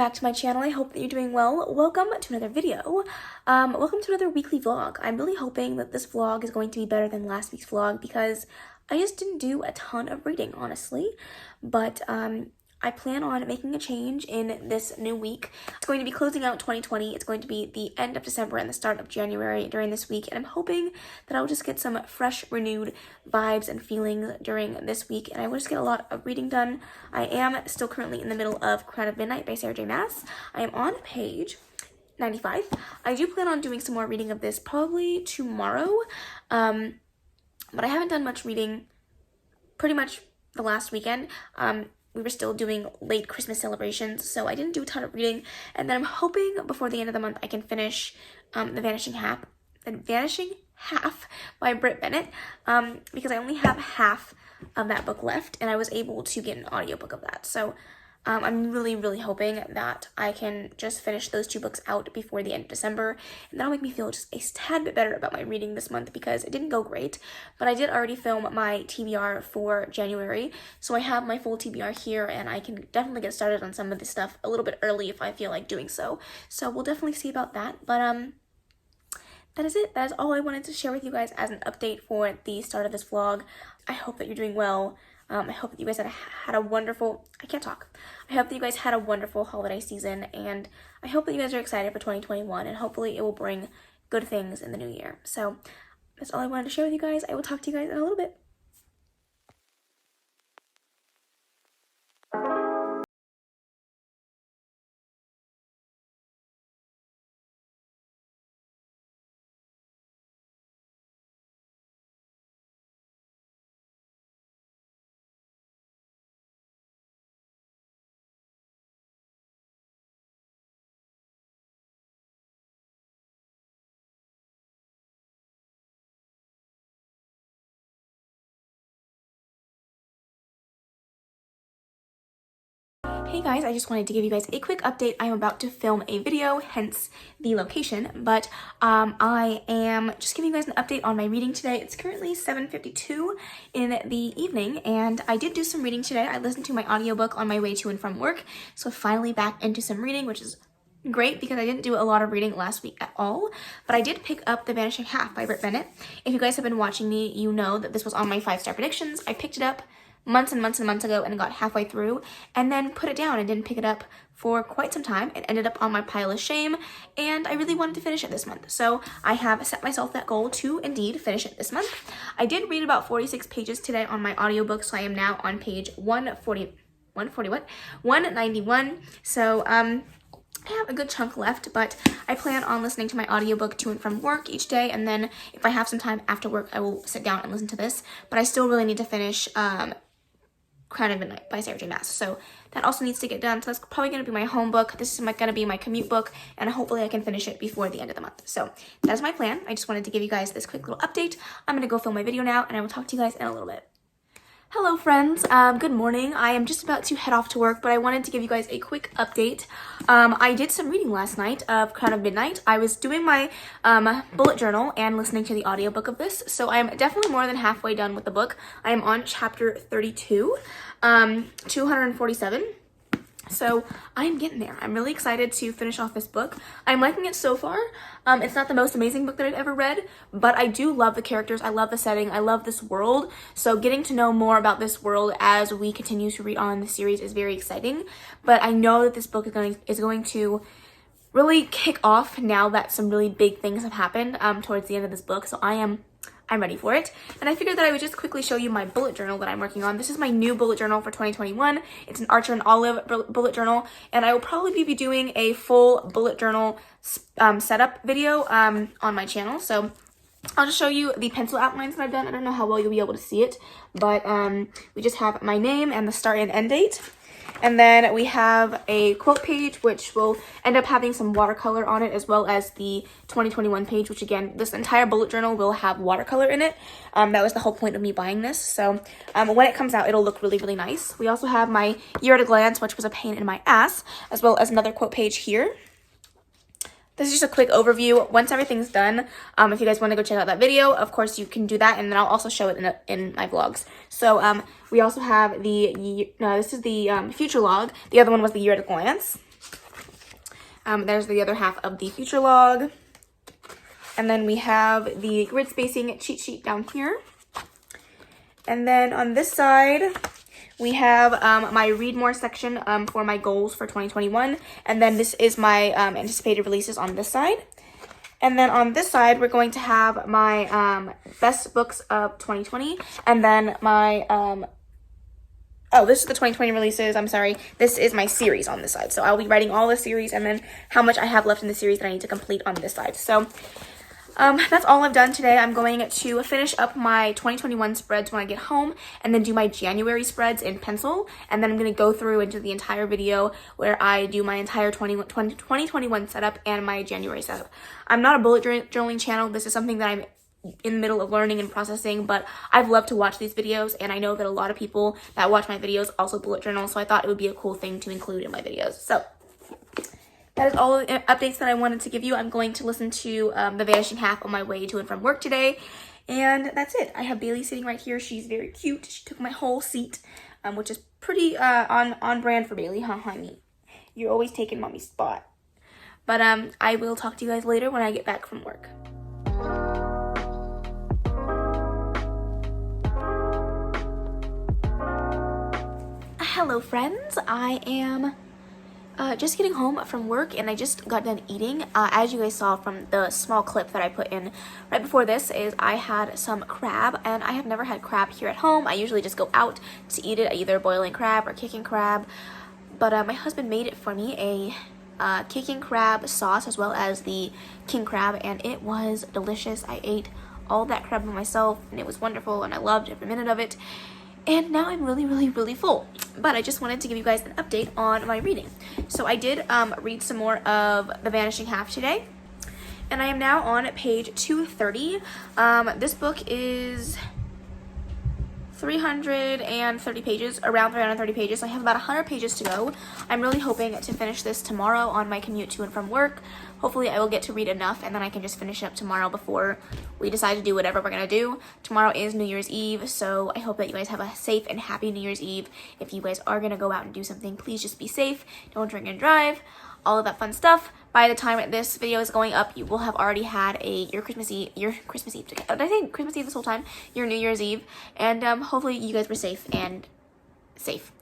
back to my channel. I hope that you're doing well. Welcome to another video. Welcome to another weekly vlog. I'm really hoping that this vlog is going to be better than last week's vlog because I just didn't do a ton of reading, honestly. But I plan on making a change in this new week. It's going to be closing out 2020. It's going to be the end of December and the start of January during this week. And I'm hoping that I'll just get some fresh, renewed vibes and feelings during this week. And I will just get a lot of reading done. I am still currently in the middle of Crown of Midnight by Sarah J. Maas. I am on page 95. I do plan on doing some more reading of this probably tomorrow. But I haven't done much reading pretty much the last weekend. We were still doing late Christmas celebrations, so I didn't do a ton of reading. And then I'm hoping before the end of the month I can finish The Vanishing Half by Britt Bennett, because I only have half of that book left, and I was able to get an audiobook of that. So I'm really hoping that I can just finish those two books out before the end of December, and that'll make me feel just a tad bit better about my reading this month because it didn't go great, but I did already film my TBR for January, so I have my full TBR here, and I can definitely get started on some of this stuff a little bit early if I feel like doing so. So we'll definitely see about that, but that is it. That is all I wanted to share with you guys as an update for the start of this vlog. I hope that you're doing well. I hope that you guys had a wonderful, I hope that you guys had a wonderful holiday season, and I hope that you guys are excited for 2021, and hopefully it will bring good things in the new year. So that's all I wanted to share with you guys. I will talk to you guys in a little bit. Hey guys, I just wanted to give you guys a quick update. I'm about to film a video, hence the location, but I am just giving you guys an update on my reading today. It's currently 7:52 in the evening, and I did do some reading today. I listened to my audiobook on my way to and from work, so finally back into some reading, which is great because I didn't do a lot of reading last week at all, but I did pick up The Vanishing Half by Britt Bennett. If you guys have been watching me, you know that this was on my 5-star predictions. I picked it up months and months ago and got halfway through and then put it down and didn't pick it up for quite some time. It ended up on my pile of shame, and I really wanted to finish it this month. So I have set myself that goal to indeed finish it this month. I did read about 46 pages today on my audiobook, so I am now on page 191. So I have a good chunk left, but I plan on listening to my audiobook to and from work each day, and then if I have some time after work, I will sit down and listen to this. But I still really need to finish Crown of Midnight by Sarah J. Maas. So that also needs to get done. So that's probably going to be my home book. This is going to be my commute book, and hopefully I can finish it before the end of the month. So that is my plan. I just wanted to give you guys this quick little update. I'm going to go film my video now, and I will talk to you guys in a little bit. Hello friends, good morning. I am just about to head off to work, but I wanted to give you guys a quick update. I did some reading last night of Crown of Midnight. I was doing my bullet journal and listening to the audiobook of this, so I am definitely more than halfway done with the book. I am on chapter 32, 247. So I'm getting there. I'm really excited to finish off this book. I'm liking it so far. It's not the most amazing book that I've ever read, but I do love the characters. I love the setting. I love this world. So getting to know more about this world as we continue to read on in the series is very exciting. But I know that this book is going to really kick off now that some really big things have happened towards the end of this book. So I'm ready for it. And I figured that I would just quickly show you my bullet journal that I'm working on. This is my new bullet journal for 2021. It's an Archer and Olive bullet journal, and I will probably be doing a full bullet journal setup video on my channel. So I'll just show you the pencil outlines that I've done. I don't know how well you'll be able to see it, but we just have my name and the start and end date. And then we have a quote page, which will end up having some watercolor on it, as well as the 2021 page, which again, this entire bullet journal will have watercolor in it. That was the whole point of me buying this. So when it comes out, it'll look really nice. We also have my year at a glance, which was a pain in my ass, as well as another quote page here. This is just a quick overview. Once everything's done, if you guys want to go check out that video, of course you can do that, and then I'll also show it in my vlogs. So we also have this is the future log. The other one was the year at a glance. There's the other half of the future log. And then we have the grid spacing cheat sheet down here. And then on this side, we have my read more section for my goals for 2021. And then this is my anticipated releases on this side. And then on this side, we're going to have my best books of 2020. And then my, oh, this is the 2020 releases. I'm sorry. This is my series on this side. So I'll be writing all the series and then how much I have left in the series that I need to complete on this side. So that's all I've done today. I'm going to finish up my 2021 spreads when I get home and then do my January spreads in pencil. And then I'm going to go through and do the entire video where I do my entire 2021 setup and my January setup. I'm not a bullet journaling channel. This is something that I'm in the middle of learning and processing, but I've loved to watch these videos, and I know that a lot of people that watch my videos also bullet journal, so I thought it would be a cool thing to include in my videos. So that is all the updates that I wanted to give you. I'm going to listen to The Vanishing Half on my way to and from work today, and that's it. I have Bailey sitting right here. She's very cute. She took my whole seat, which is pretty on brand for Bailey, huh, honey? You're always taking mommy's spot. But I will talk to you guys later when I get back from work. Hello friends, I am just getting home from work and I just got done eating. As you guys saw from the small clip that I put in right before this, is I had some crab, and I have never had crab here at home. I usually just go out to eat it, either boiling crab or kicking crab, but my husband made it for me, a kicking crab sauce as well as the king crab, and it was delicious. I ate all that crab by myself and it was wonderful and I loved every minute of it. And now I'm really full. But I just wanted to give you guys an update on my reading. So I did read some more of The Vanishing Half today. And I am now on page 230. This book is 330 pages, around 330 pages. I have about 100 pages to go. I'm really hoping to finish this tomorrow on my commute to and from work. Hopefully I will get to read enough and then I can just finish up tomorrow before we decide to do whatever we're gonna do. Tomorrow is New Year's Eve, so I hope that you guys have a safe and happy New Year's Eve. If you guys are gonna go out and do something, please just be safe. Don't drink and drive, all of that fun stuff. By the time this video is going up, you will have already had your Christmas Eve, did I say Christmas Eve this whole time? Your New Year's Eve, and hopefully you guys were safe and safe.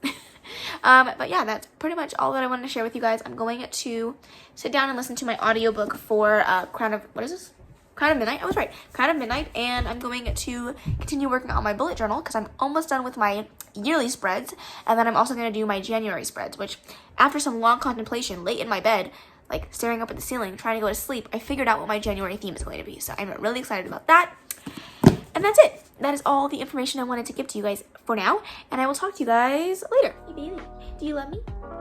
But yeah, that's pretty much all that I wanted to share with you guys. I'm going to sit down and listen to my audiobook for Crown of Midnight. I was right, Crown of Midnight, and I'm going to continue working on my bullet journal because I'm almost done with my yearly spreads, and then I'm also going to do my January spreads, which after some long contemplation late in my bed, like staring up at the ceiling, trying to go to sleep, I figured out what my January theme is going to be. So I'm really excited about that. And that's it. That is all the information I wanted to give to you guys for now. And I will talk to you guys later. Hey, Bailey, do you love me?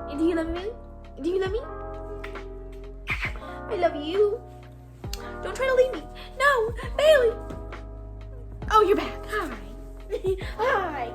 Do you love me, Bailey? Do you love me? I love you. Don't try to leave me. No, Bailey. Oh, you're back. Hi. Hi.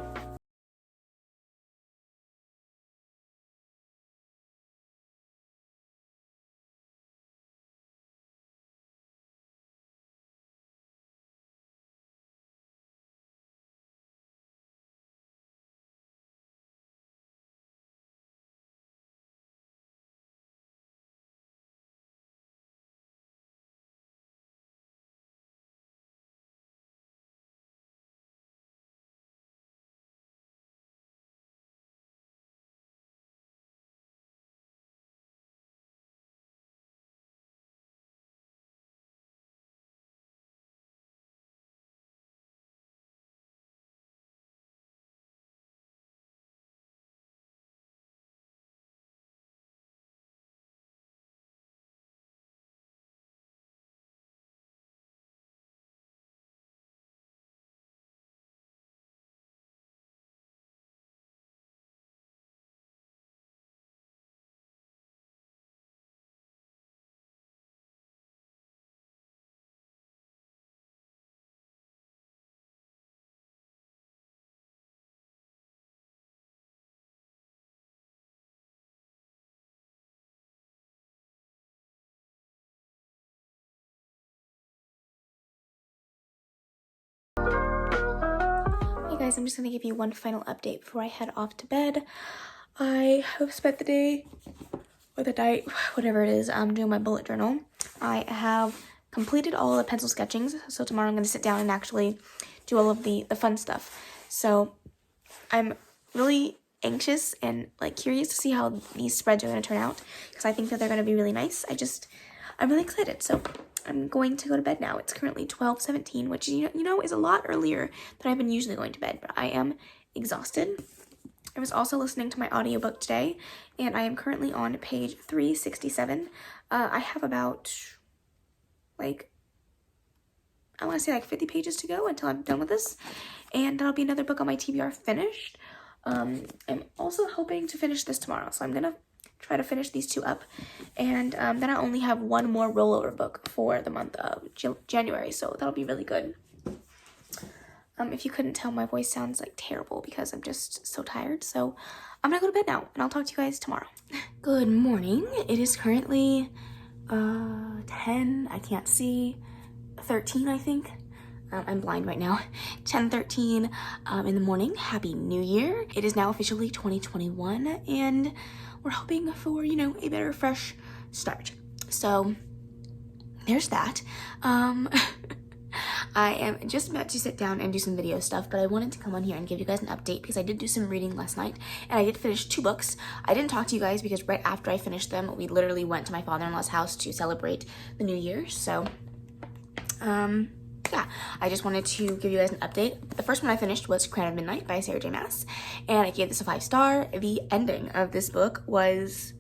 Guys, I'm just gonna give you one final update before I head off to bed. I have spent the day or the night, whatever it is, I'm doing my bullet journal. I have completed all the pencil sketchings, so tomorrow I'm going to sit down and actually do all of the fun stuff. So I'm really anxious and like curious to see how these spreads are going to turn out, because I think that they're going to be really nice. I'm really excited. So I'm going to go to bed now. It's currently 12:17, which you know is a lot earlier than I've been usually going to bed, but I am exhausted. I was also listening to my audiobook today, and I am currently on page 367. I have about, like, I want to say like 50 pages to go until I'm done with this, and that'll be another book on my TBR finished. I'm also hoping to finish this tomorrow, so I'm going to try to finish these two up, and then I only have one more rollover book for the month of January, so that'll be really good. If you couldn't tell, my voice sounds like terrible because I'm just so tired. So I'm gonna go to bed now, and I'll talk to you guys tomorrow. Good morning. It is currently 10. I can't see. 13, I think. I'm blind right now. 10:13 in the morning. Happy New Year. It is now officially 2021, and we're hoping for, a better, fresh start. So there's that. I am just about to sit down and do some video stuff, but I wanted to come on here and give you guys an update because I did do some reading last night, and I did finish 2 books. I didn't talk to you guys because right after I finished them, we literally went to my father-in-law's house to celebrate the new year. So, yeah, I just wanted to give you guys an update. The first one I finished was Crown of Midnight by Sarah J. Maas, and I gave this a 5-star. The ending of this book was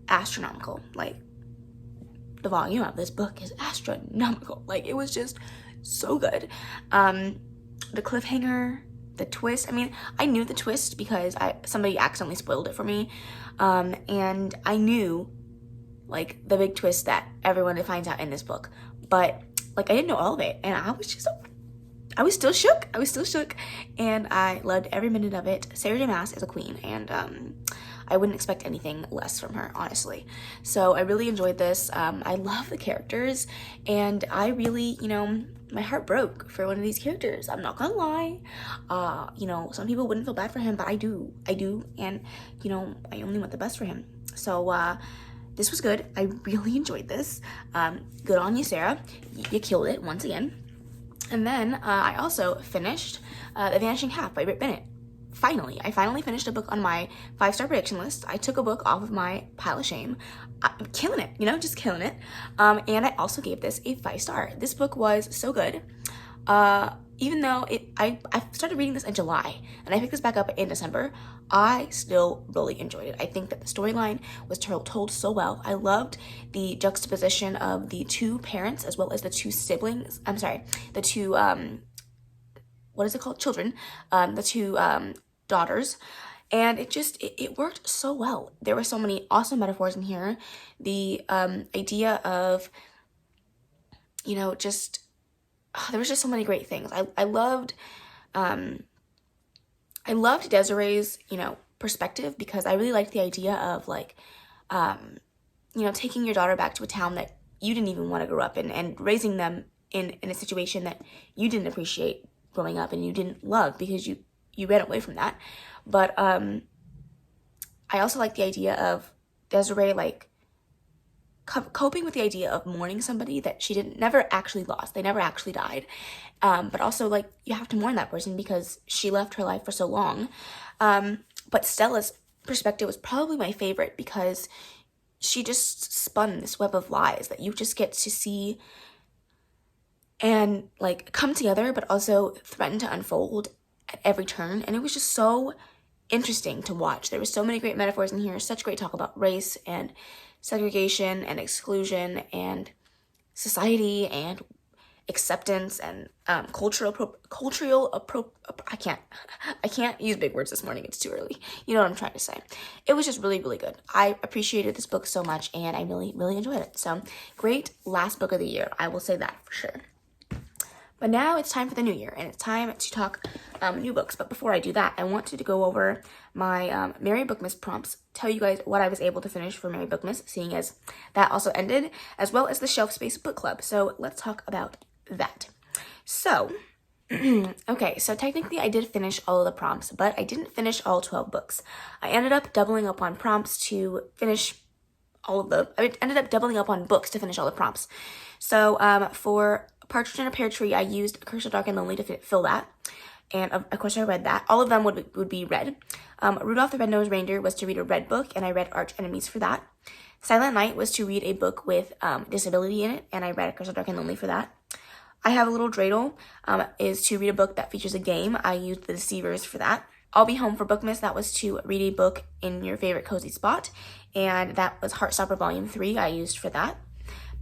astronomical. Like, the volume of this book is astronomical. Like, it was just so good. The cliffhanger, the twist. I mean, I knew the twist because somebody accidentally spoiled it for me, and I knew like the big twist that everyone finds out in this book, but like I didn't know all of it, and I was still shook, and I loved every minute of it. Sarah J. Maas is a queen, and I wouldn't expect anything less from her, honestly. So I really enjoyed this. I love the characters, and I really, my heart broke for one of these characters. I'm not gonna lie. Some people wouldn't feel bad for him, but I do, and, I only want the best for him. So, this was good. I really enjoyed this. Good on you, Sarah. You killed it once again. And then, I also finished, The Vanishing Half by Britt Bennett. I finally finished a book on my 5-star prediction list. I took a book off of my pile of shame. I'm killing it, just killing it. And I also gave this a 5-star. This book was so good. Even though I started reading this in July, and I picked this back up in December, I still really enjoyed it. I think that the storyline was told so well. I loved the juxtaposition of the 2 parents as well as the 2 siblings. I'm sorry, the 2, what is it called? Children. The 2, daughters, and it worked so well. There were so many awesome metaphors in here. The idea of there was just so many great things. I loved Desiree's perspective, because I really liked the idea of like taking your daughter back to a town that you didn't even want to grow up in, and raising them in a situation that you didn't appreciate growing up and you didn't love because you ran away from that. But I also like the idea of Desiree like coping with the idea of mourning somebody that she never actually lost. They never actually died. But also like you have to mourn that person because she left her life for so long. But Stella's perspective was probably my favorite because she just spun this web of lies that you just get to see and like come together, but also threaten to unfold at every turn. And it was just so interesting to watch. There were so many great metaphors in here, such great talk about race and segregation and exclusion and society and acceptance and I can't use big words this morning. It's too early. You know what I'm trying to say. It was just really, really good. I appreciated this book so much, and I really, really enjoyed it. So great last book of the year. I will say that for sure. But now it's time for the new year, and it's time to talk new books. But before I do that, I want to go over my Merry Bookmas prompts, tell you guys what I was able to finish for Merry Bookmas, seeing as that also ended, as well as the Shelf Space Book Club. So let's talk about that. So, okay, so technically I did finish all of the prompts, but I didn't finish all 12 books. I ended up doubling up on prompts to finish I ended up doubling up on books to finish all the prompts. So for Partridge in a Pear Tree, I used A Curse of Dark and Lonely to fill that. And of course I read that. All of them would be read. Rudolph the Red-Nosed Reindeer was to read a red book, and I read Arch Enemies for that. Silent Night was to read a book with disability in it, and I read A Curse of Dark and Lonely for that. I Have a Little Dreidel is to read a book that features a game. I used The Deceivers for that. I'll Be Home for Bookmas, that was to read a book in your favorite cozy spot, and that was Heartstopper Volume 3 I used for that.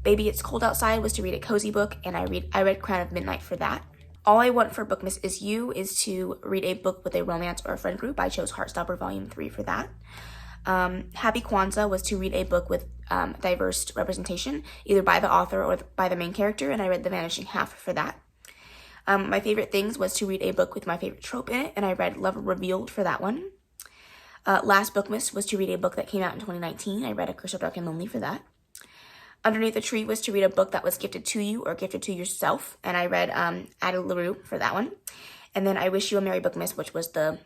Baby It's Cold Outside was to read a cozy book, and I read Crown of Midnight for that. All I Want for Bookmas Is You is to read a book with a romance or a friend group. I chose Heartstopper Volume 3 for that. Happy Kwanzaa was to read a book with diverse representation, either by the author or by the main character, and I read The Vanishing Half for that. My Favorite Things was to read a book with my favorite trope in it, and I read Love Revealed for that one. Last Bookmas was to read a book that came out in 2019. I read A Curse of Dark and Lonely for that. Underneath the Tree was to read a book that was gifted to you or gifted to yourself, and I read Ada LaRue for that one. And then I Wish You a Merry Bookmas, which was the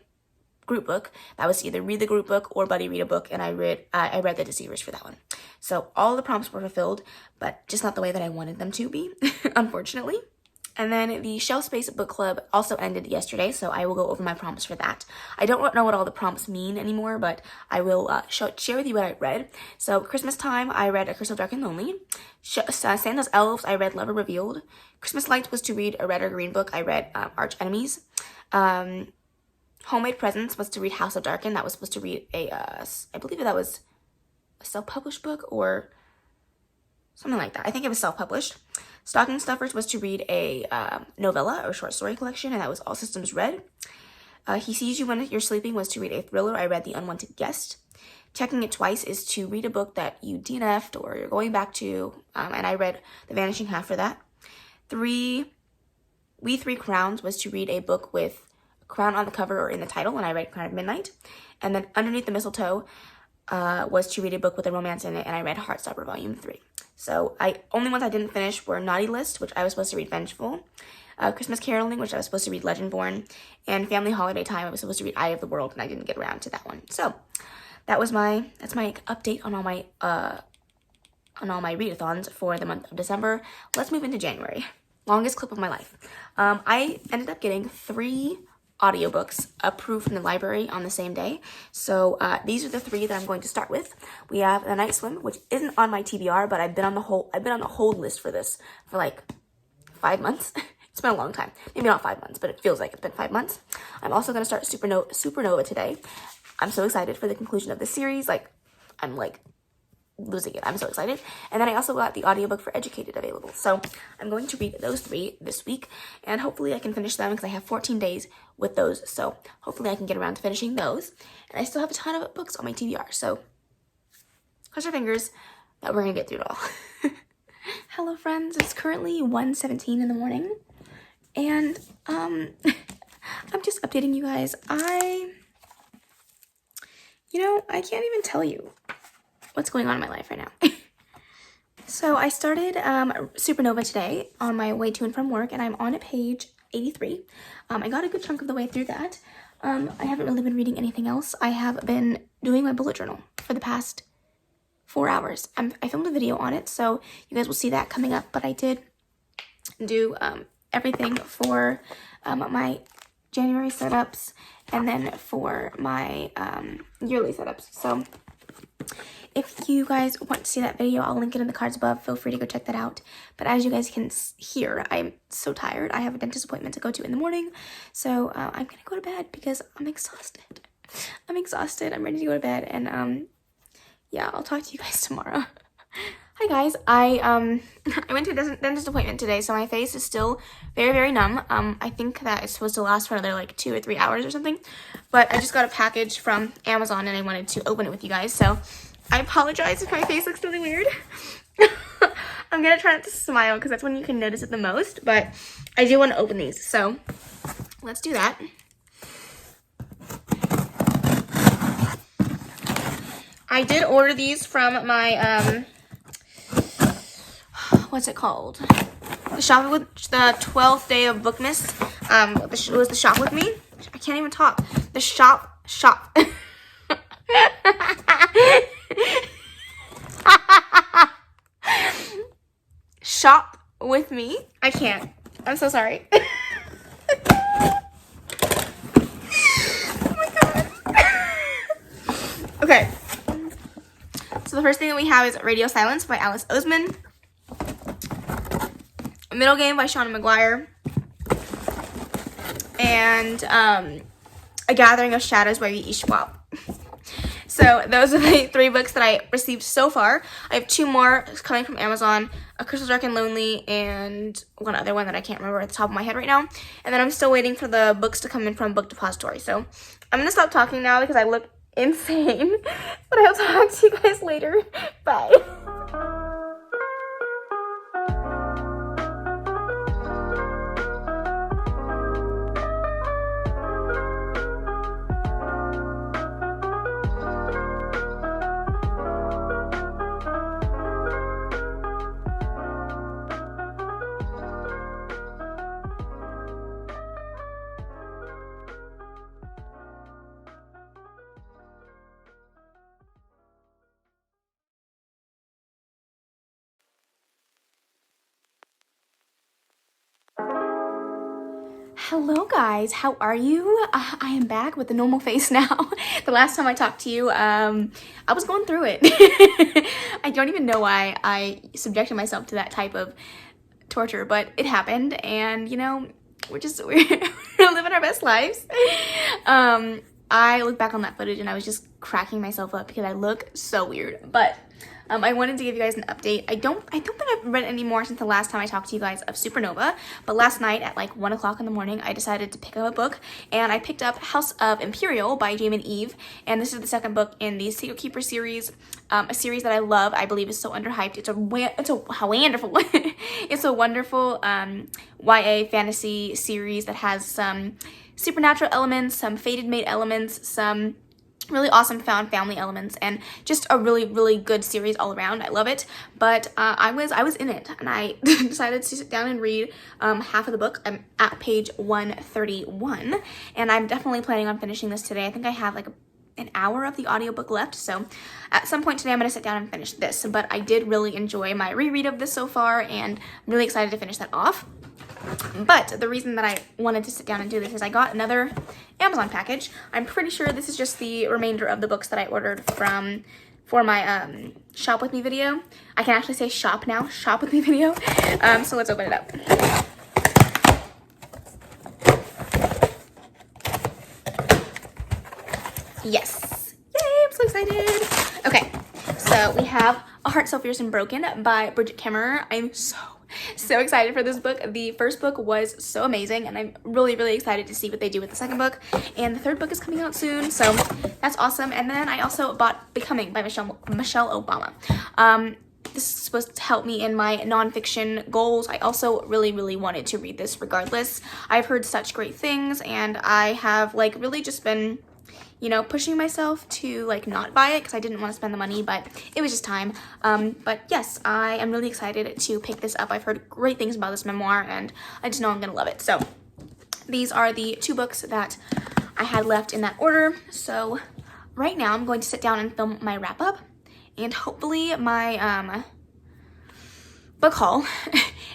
group book. That was to either read the group book or buddy read a book, and I read The Deceivers for that one. So all the prompts were fulfilled, but just not the way that I wanted them to be, unfortunately. And then the Shelf Space Book Club also ended yesterday, so I will go over my prompts for that. I don't know what all the prompts mean anymore, but I will share with you what I read. So Christmas time, I read A Curse of Dark and Lonely. Santa's Elves, I read Lover Revealed. Christmas Lights was to read a red or green book. I read Arch Enemies. Homemade Presents was to read House of Darken. That was supposed to read I believe that was a self-published book or something like that. I think it was self-published. Stocking Stuffers was to read a novella or short story collection, and that was All Systems Red. He Sees You When You're Sleeping was to read a thriller. I read The Unwanted Guest. Checking It Twice is to read a book that you DNF'd or you're going back to, and I read The Vanishing Half for that. We Three Crowns was to read a book with a crown on the cover or in the title, and I read Crown of Midnight. And then Underneath the Mistletoe was to read a book with a romance in it, and I read Heartstopper Volume 3. So only ones I didn't finish were Naughty List, which I was supposed to read Vengeful, Christmas Caroling, which I was supposed to read Legendborn, and Family Holiday Time, I was supposed to read Eye of the World, and I didn't get around to that one. So that's my update on all my readathons for the month of December. Let's move into January. Longest clip of my life. I ended up getting 3 audiobooks approved from the library on the same day. So these are the 3 that I'm going to start with. We have The Night Swim, which isn't on my TBR, but I've been on the hold list for this for like 5 months. It's been a long time. Maybe not 5 months, but it feels like it's been 5 months. I'm also going to start Supernova today. I'm so excited for the conclusion of the series. I'm losing it. I'm so excited. And then I also got the audiobook for Educated available. So I'm going to read those 3 this week, and hopefully I can finish them because I have 14 days with those. So hopefully I can get around to finishing those. And I still have a ton of books on my TBR. So cross your fingers that we're going to get through it all. Hello friends. It's currently 1:17 in the morning. And I'm just updating you guys. I can't even tell you what's going on in my life right now. So I started Supernova today on my way to and from work, and I'm on page 83. I got a good chunk of the way through that. I haven't really been reading anything else. I have been doing my bullet journal for the past 4 hours. I filmed a video on it, so you guys will see that coming up, but I did do everything for my January setups and then for my yearly setups. So if you guys want to see that video, I'll link it in the cards above. Feel free to go check that out. But as you guys can hear, I'm so tired. I have a dentist appointment to go to in the morning. So I'm going to go to bed because I'm exhausted. I'm ready to go to bed. And yeah, I'll talk to you guys tomorrow. Hi guys. I went to a dentist appointment today, so my face is still very, very numb. I think that it's supposed to last for another like 2 or 3 hours or something. But I just got a package from Amazon and I wanted to open it with you guys. So I apologize if my face looks really weird. I'm going to try not to smile because that's when you can notice it the most. But I do want to open these. So let's do that. I did order these from my, what's it called? The 12th day of Bookmas. It was the shop with me. I can't even talk. The shop. shop with me. I can't. I'm so sorry. Oh my god. Okay. So the first thing that we have is Radio Silence by Alice Oseman. Middle Game by Shauna McGuire. And A Gathering of Shadows by V.E. Schwab. So those are the 3 books that I received so far. I have 2 more coming from Amazon, A Crystal Dark and Lonely, and one other one that I can't remember at the top of my head right now. And then I'm still waiting for the books to come in from Book Depository. So I'm going to stop talking now because I look insane. But I'll talk to you guys later. Bye. Hello guys, how are you? I am back with a normal face now. The last time I talked to you, I was going through it. I don't even know why I subjected myself to that type of torture, but it happened, and you know, we're living our best lives. I look back on that footage and I was just cracking myself up because I look so weird, but I wanted to give you guys an update. I don't think I've read any more since the last time I talked to you guys of Supernova, but last night at like 1 o'clock in the morning, I decided to pick up a book, and I picked up House of Imperial by Damon Eve, and this is the 2nd book in the Secret Keeper series, a series that I love. I believe is so underhyped. It's a wonderful, it's a wonderful YA fantasy series that has some supernatural elements, some fated mate elements, some really awesome found family elements, and just a really good series all around. I love it. But I was in it, and I decided to sit down and read half of the book. I'm at page 131, and I'm definitely planning on finishing this today. I think I have like an hour of the audiobook left, so at some point today I'm going to sit down and finish this. But I did really enjoy my reread of this so far, and I'm really excited to finish that off. But the reason that I wanted to sit down and do this is I got another Amazon package. I'm pretty sure this is just the remainder of the books that I ordered for my shop with me video. I can actually say shop now, shop with me video. So let's open it up. Yes, yay, I'm so excited. Okay, so we have A Heart So Fierce and Broken by Bridget Kemmerer. I'm so excited for this book. The first book was so amazing, and I'm really excited to see what they do with the 2nd book, and the 3rd book is coming out soon, so that's awesome. And then I also bought Becoming by Michelle Obama. This is supposed to help me in my nonfiction goals. I also really wanted to read this regardless. I've heard such great things, and I have like really just been, you know, pushing myself to like not buy it because I didn't want to spend the money, but it was just time. But yes, I am really excited to pick this up. I've heard great things about this memoir, and I just know I'm gonna love it. So these are the 2 books that I had left in that order. So right now I'm going to sit down and film my wrap up, and hopefully my book haul.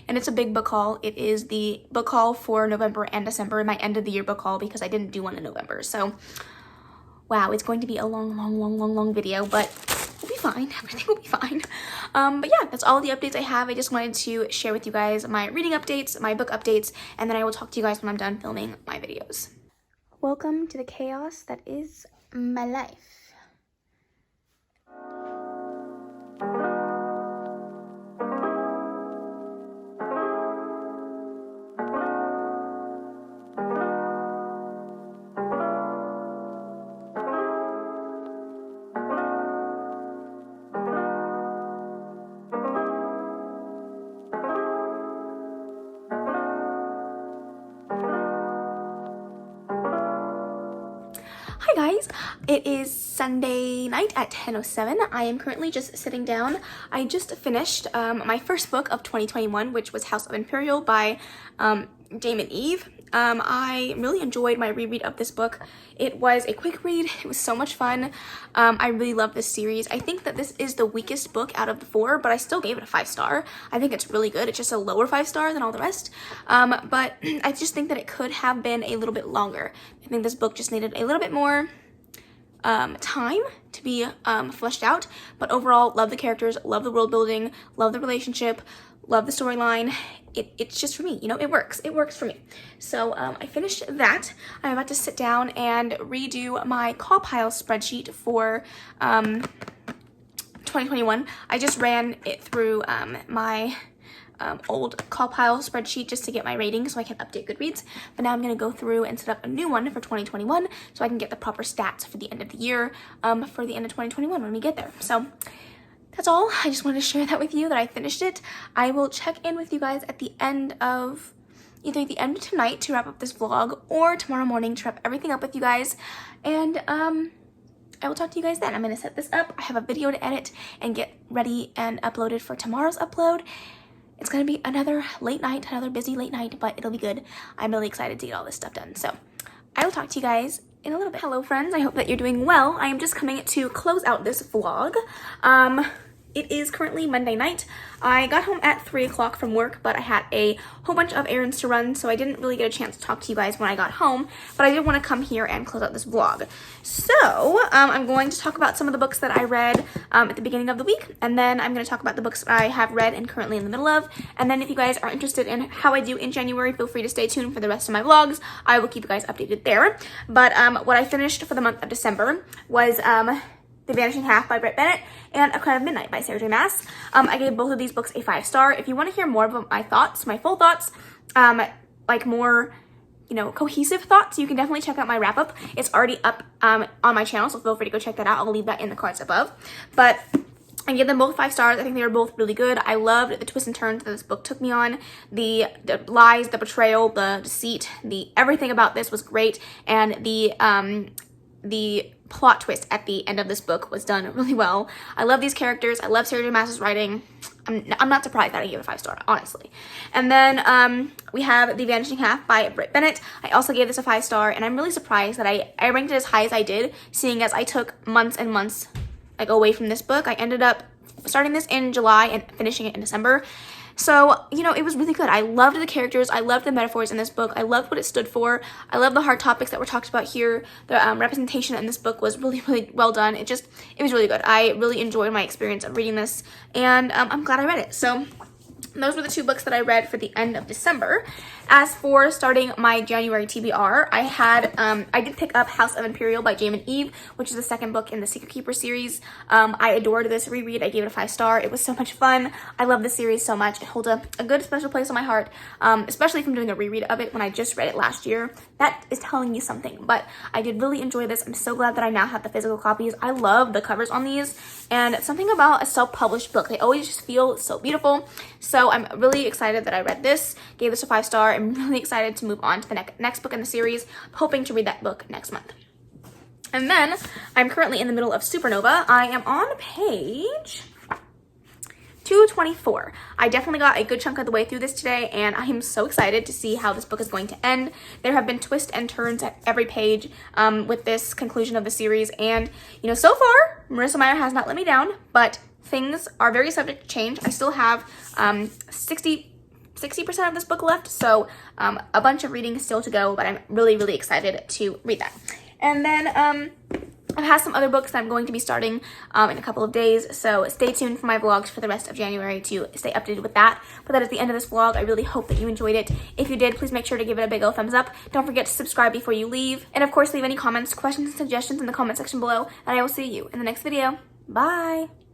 And it's a big book haul. It is the book haul for November and December, my end of the year book haul, because I didn't do one in November. So wow, it's going to be a long video, but we'll be fine. Everything will be fine. But yeah, that's all the updates I have. I just wanted to share with you guys my reading updates, my book updates, and then I will talk to you guys when I'm done filming my videos. Welcome to the chaos that is my life. Hi guys, it is Sunday night at 10:07. I am currently just sitting down. I just finished my first book of 2021, which was House of Imperial by Damon Eve. I really enjoyed my reread of this book. It was a quick read. It was so much fun. I really love this series. I think that this is the weakest book out of the 4, but I still gave it a 5-star. I think it's really good. It's just a lower 5-star than all the rest. But I just think that it could have been a little bit longer. I think this book just needed a little bit more time to be fleshed out. But overall, love the characters, love the world building, love the relationship, love the storyline. It's just for me, you know, it works for me. So I finished that. I'm about to sit down and redo my call pile spreadsheet for 2021. I just ran it through my old call pile spreadsheet just to get my rating so I can update Goodreads. But now I'm going to go through and set up a new one for 2021 so I can get the proper stats for the end of the year, for the end of 2021 when we get there. So that's all. I just wanted to share that with you, that I finished it. I will check in with you guys at the end of either the end of tonight to wrap up this vlog or tomorrow morning to wrap everything up with you guys. And I will talk to you guys then. I'm going to set this up. I have a video to edit and get ready and uploaded for tomorrow's upload. It's going to be another late night, another busy late night, but it'll be good. I'm really excited to get all this stuff done. So I will talk to you guys in a little bit. Hello friends, I hope that you're doing well. I am just coming to close out this vlog. It is currently Monday night. I got home at 3 o'clock from work, but I had a whole bunch of errands to run, so I didn't really get a chance to talk to you guys when I got home, but I did want to come here and close out this vlog. So, I'm going to talk about some of the books that I read at the beginning of the week, and then I'm going to talk about the books that I have read and currently in the middle of, and then if you guys are interested in how I do in January, feel free to stay tuned for the rest of my vlogs. I will keep you guys updated there. But what I finished for the month of December was The Vanishing Half by Britt Bennett and A Crown of Midnight by Sarah J. Maas. I gave both of these books a 5-star. If you want to hear more of my thoughts, my full thoughts, like more, you know, cohesive thoughts, you can definitely check out my wrap-up. It's already up on my channel, so feel free to go check that out. I'll leave that in the cards above. But I give them both 5 stars. I think they were both really good. I loved the twists and turns that this book took me on. The lies, the betrayal, the deceit, everything about this was great. And the plot twist at the end of this book was done really well. I love these characters. I love Sarah J. Maas's writing. I'm not surprised that I gave it a 5-star, honestly. And then we have The Vanishing Half by Britt Bennett. I also gave this a 5-star, and I'm really surprised that I ranked it as high as I did, seeing as I took months and months away from this book. I ended up starting this in July and finishing it in December. So, you know, it was really good. I loved the characters. I loved the metaphors in this book. I loved what it stood for. I love the hard topics that were talked about here. The representation in this book was really, really well done. It was really good. I really enjoyed my experience of reading this, and I'm glad I read it. So those were the 2 books that I read for the end of December. As for starting my January TBR, I did pick up House of Imperial by Jamin Eve, which is the 2nd book in the Secret Keeper series. I adored this reread. I gave it a 5-star. It was so much fun. I love this series so much. It holds a good special place on my heart, especially if I'm doing a reread of it when I just read it last year. That is telling you something, but I did really enjoy this. I'm so glad that I now have the physical copies. I love the covers on these, and something about a self-published book. They always just feel so beautiful. So I'm really excited that I read this, gave this a 5-star. I'm really excited to move on to the next book in the series, hoping to read that book next month. And then I'm currently in the middle of Supernova. I am on page 224. I definitely got a good chunk of the way through this today, and I am so excited to see how this book is going to end. There have been twists and turns at every page with this conclusion of the series, and you know, so far Marissa Meyer has not let me down, but things are very subject to change. I still have 60% of this book left, so a bunch of reading still to go, but I'm really, really excited to read that. And then I have some other books that I'm going to be starting in a couple of days, so stay tuned for my vlogs for the rest of January to stay updated with that. But that is the end of this vlog. I really hope that you enjoyed it. If you did, please make sure to give it a big old thumbs up. Don't forget to subscribe before you leave. And of course, leave any comments, questions, and suggestions in the comment section below, and I will see you in the next video. Bye!